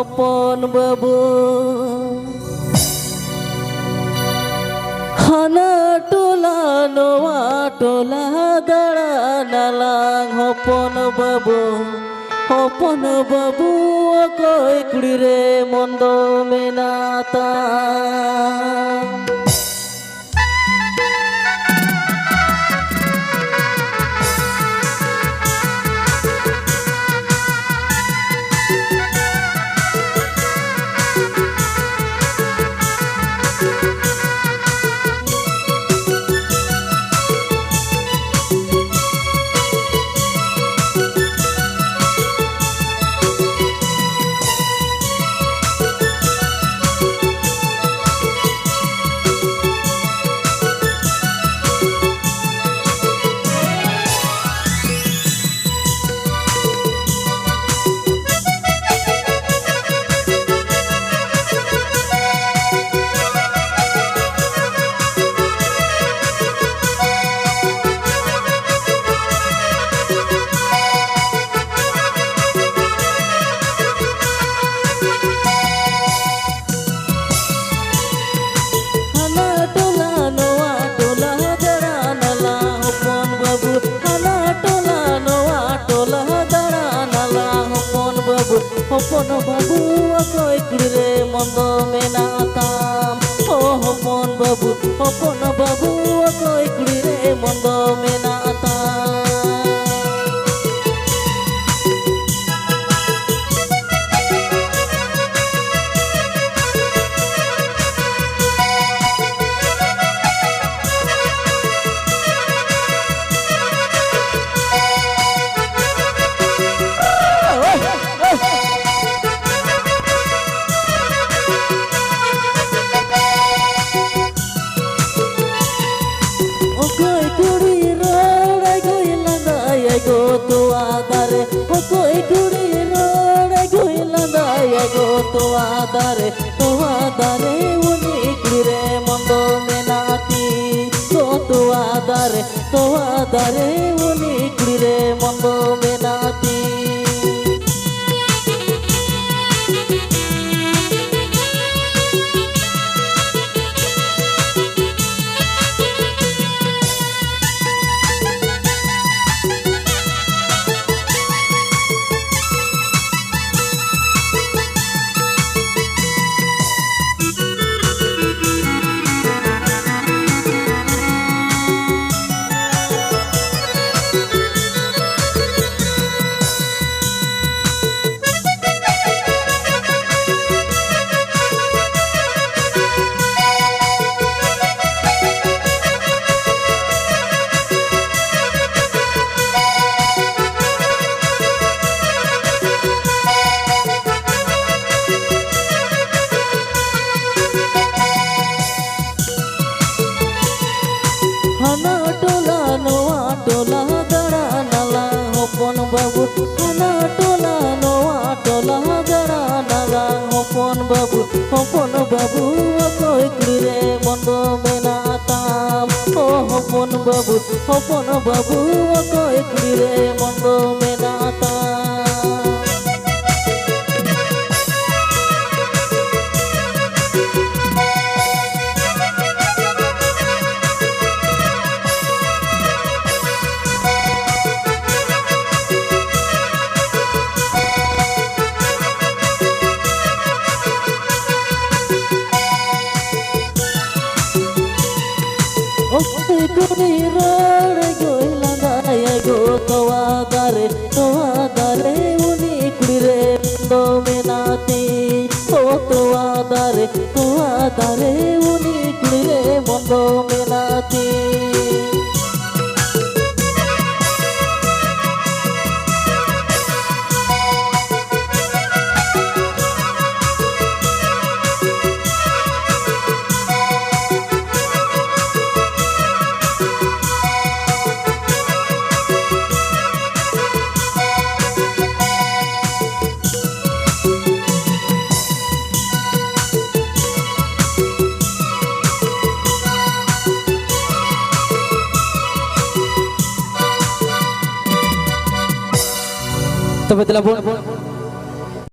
hopon babu hana tola noa tola dara nalang hopon babu koi kuri re mondo menata hopon babu koi kuri re mondo menatam hopon babu koi kuri re mondo menatam Tuadare unikire mondo menati tuadare unikire mondo menati hopon babu koi kuri re mondo menatam hopon babu koi kuri re mondo menatam kuri rare goilanda ya go tuadare unikuri re mondo menati tuadare unikuri re mondo menati Sampai telepon.